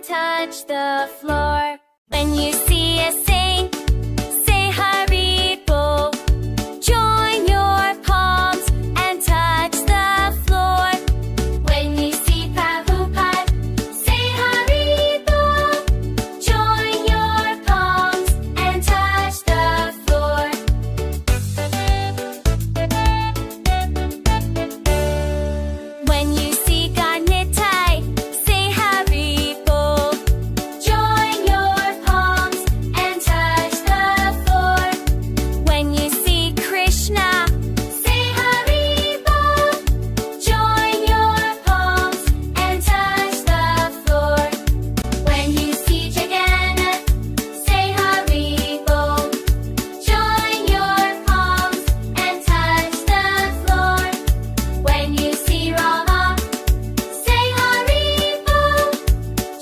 touch the floor. When you see a saint, say Haribo. Join your palms and touch the floor. When you see Prabhupada, say Haribo. Join your palms and touch the floor. When you see Gannitai, say Haribo. Join your palms and touch the floor. When you see Krishna, say Haribo. Join your palms and touch the floor. When you see Jagannath, say Haribo. Join your palms and touch the floor. When you see Rama, say Haribo.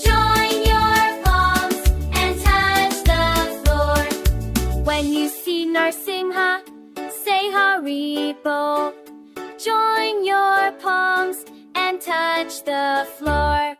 Join your palms and touch the floor. When you see Narsimha, say Haribo. Join your palms and touch the floor.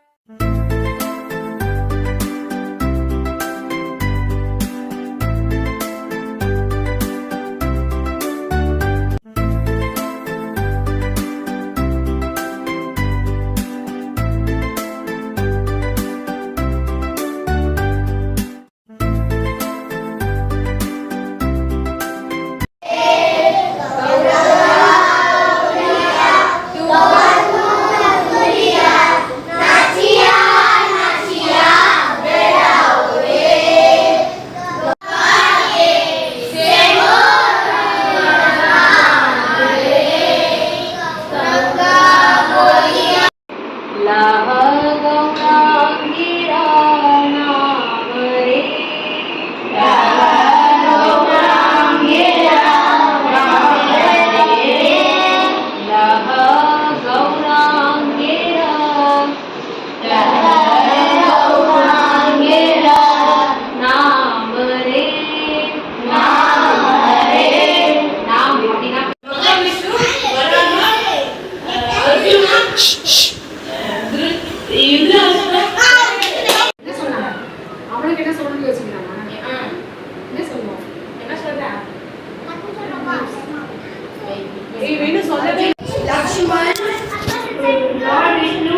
அவனுக்கு என்ன சொல்லணும்னு யோசிக்கிறாங்க. என்ன சொல்லுவோம்? என்ன சொல்ற? ஏய் வேணு சொல்லவே லக்ஷ்மண் லார்ட் விஷ்ணு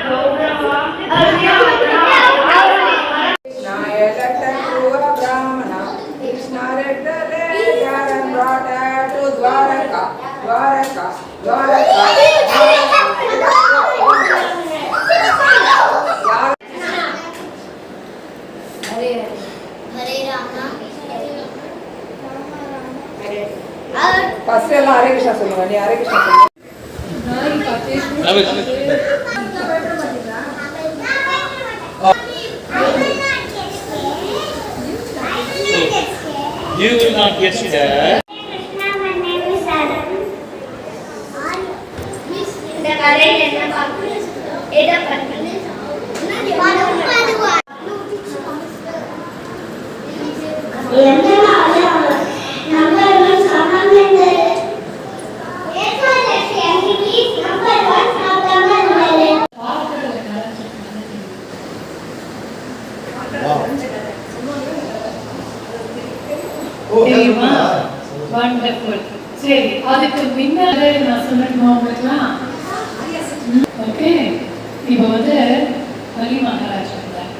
கௌரவா फर्स्ट एला हरे कृष्ण சொல்லுங்க நீ हरे कृष्ण சொல்லு You will not get there. Krishna, my name is Adam. இந்த கடையில் என்ன பார்க்கணும்? எதை பார்க்கணும்? Wonderful. சரி அதுக்கு முன்னாடி நான் சொல்லணுமா உங்களுக்குலாம்? ஓகே இப்போ வந்து பலி மகாராஜ் இருந்தார்.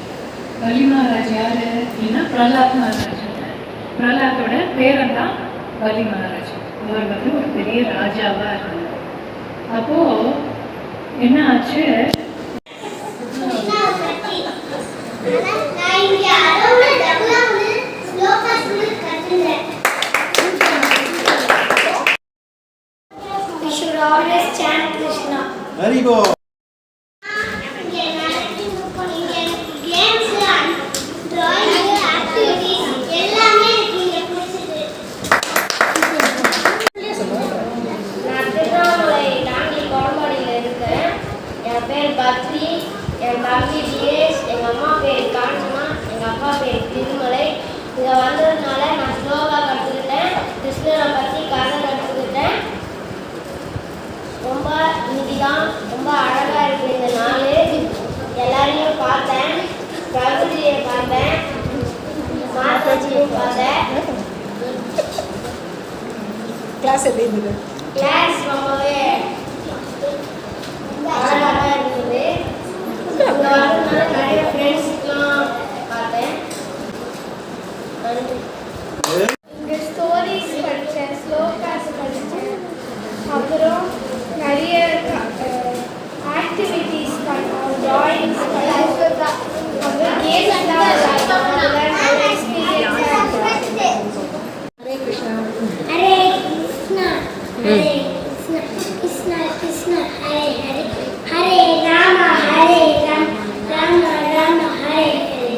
பலி மகாராஜ் யாரு அப்படின்னா பிரலாத் மகாராஜ். பிரலாத்தோட பேரன் தான் பலி மகாராஜ். அவர் வந்து ஒரு பெரிய ராஜாவா இருந்தார். அப்போ என்ன ஆச்சு? We should always chant Krishna. Very good. Badri, என் தம்பி தினேஷ், எங்கள் அம்மா பேர் காஞ்சனா, எங்கள் அப்பா பேர் திருமலை. இங்கே வந்ததுனால நான் ஸ்லோகா கற்றுக்கிட்டேன், கிருஷ்ணரை பற்றி கதை கற்றுக்கிட்டேன். ரொம்ப இன்னைக்கு தான் ரொம்ப அழகாக இருக்குது இந்த நாள். எல்லாரையும் பார்த்தேன். பிரபுஜியை பார்த்தேன், மாதாஜியும் பார்த்தேன். கிளாஸ் எப்படி இருந்தது? கிளாஸ் ரொம்பவே அழகாக இருந்தது. இங்கே வரதுனால நிறைய ஃப்ரெண்ட்ஸ்லாம் பார்த்தேன். இங்கே ஸ்டோரிஸ் படித்தேன், ஸ்லோகாஸ் படித்தேன், அப்புறம் நிறைய ஆக்டிவிட்டீஸ் பண்ணோம், ட்ராயிங்ஸ் பண்ணோம், அப்புறம் கேம்ஸ்லாம் விளையாடணும். அதெல்லாம் நல்ல எக்ஸ்பீரியன்ஸாக இருந்தது. ஹரே கிருஷ்ணா. ஹரே கிருஷ்ணா ஹரே கிருஷ்ணா கிருஷ்ணா கிருஷ்ணா ஹரே ஹரே ஹரே ராம ராம ராம ஹரே ஹரே.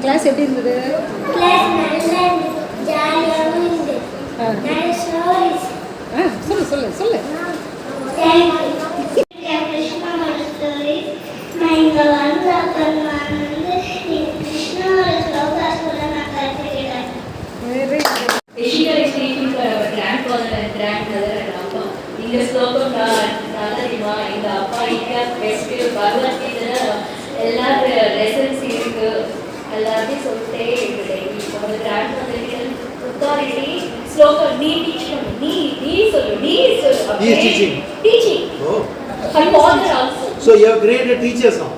கிளாஸ் எப்படி இருந்தது? கிளாஸ் நல்லா ஜாலியாகவும் இருந்தது. நிறைய ஸ்டோரிஸ். சொல்லு. கிருஷ்ணாவோட ஸ்டோரிஸ். நான் இங்கே வந்து அப்புறம் நான் வந்து கிருஷ்ணாவோட ஸ்லோகாஸ் கூட நான் கற்றுக்கிட்டேன். Ishika is speaking for our grandfather and grandmother and Appa. In the slokam Nadarima, in the Appa India festival, Bhagavad Gita, எல்லாரும் lessons இருக்கு, எல்லாத்தையும் சொல்லிட்டே இருக்கு. இப்போ அந்த grandmother authority ஸ்லோகம் நீ teach பண்ணு, நீ சொல்லு. He is teaching. Teaching. Oh. Her father also. So you have created teachers now.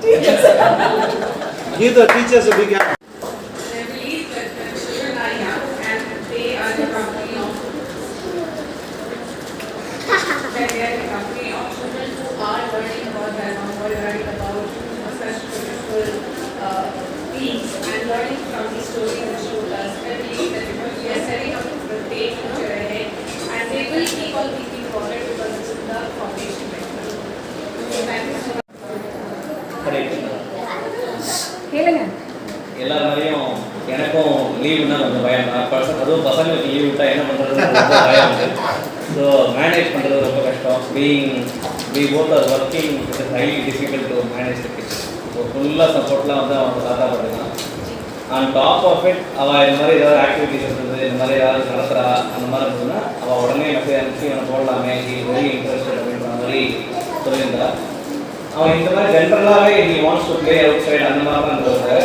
Give the teachers a big hand. They believe that the children are young and they are the company of children who are learning about Dharma, who are learning about such beautiful things and learning from the story which told us. They believe that we are setting up a great future ahead and they will keep on thinking forward because this is the foundation method. So thank you so much. Hare Krishna. கேளுங்க. எல்லார் மாதிரியும் எனக்கும் லீவுனா கொஞ்சம் பயம் தான். அதுவும் பசங்களுக்கு leave விட்டால் என்ன பண்ணுறது ரொம்ப பயம் இருக்குது. ஸோ மேனேஜ் பண்ணுறது ரொம்ப கஷ்டம். we both are working, it is highly difficult to manage the kids. So ஃபுல்லாக சப்போர்ட்லாம் வந்து அவங்க தாத்தா பண்ணுறான். ஆன் டாப் ஆஃப் இட் அவள் இந்த மாதிரி ஏதாவது ஆக்டிவிட்டிஸ் இருந்தது, இந்த மாதிரி ஏதாவது நடத்துகிறா அந்த மாதிரி இருந்ததுன்னா அவள் உடனே மெசேஜ் அனுப்பிச்சு இவனை போடலாமே, வெரி இன்ட்ரெஸ்டட் அப்படின்ற மாதிரி சொல்லியிருந்தா. அவன் இந்த மாதிரி ஜென்ரலாகவே நீ wants to play out side அந்த மாதிரி தான் இருந்தது.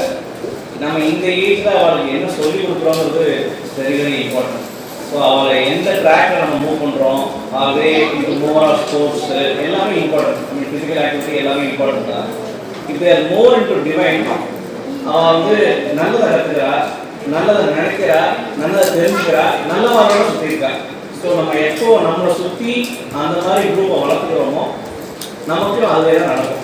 நம்ம இந்த ஏஜில் அவளுக்கு என்ன சொல்லிக் கொடுக்குறோங்கிறது வெரி வெரி இம்பார்ட்டன்ட். ஸோ அவளை எந்த ட்ராக்கில் நம்ம மூவ் பண்ணுறோம், அதே இது மோர் ஆஃப் ஸ்போர்ட்ஸு எல்லாமே இம்பார்ட்டன்ட். நம்ம ஃபிசிக்கல் ஆக்டிவிட்டி எல்லாமே இம்பார்ட்டன்ட் தான். இப்போ தேர் மோர் இன்டு டிவைன். அவள் வந்து நல்லதை கற்றுக்கிறா, நல்லதை நினைக்கிறா, நல்லதை தெரிஞ்சுக்கிறா, நல்லவர்களோட சுற்றி இருக்கா. ஸோ நம்ம எப்போ நம்மளை சுற்றி அந்த மாதிரி குரூப்பை வளர்த்துக்கிறோமோ நமக்கும் அதுவே தான் நடக்கும்.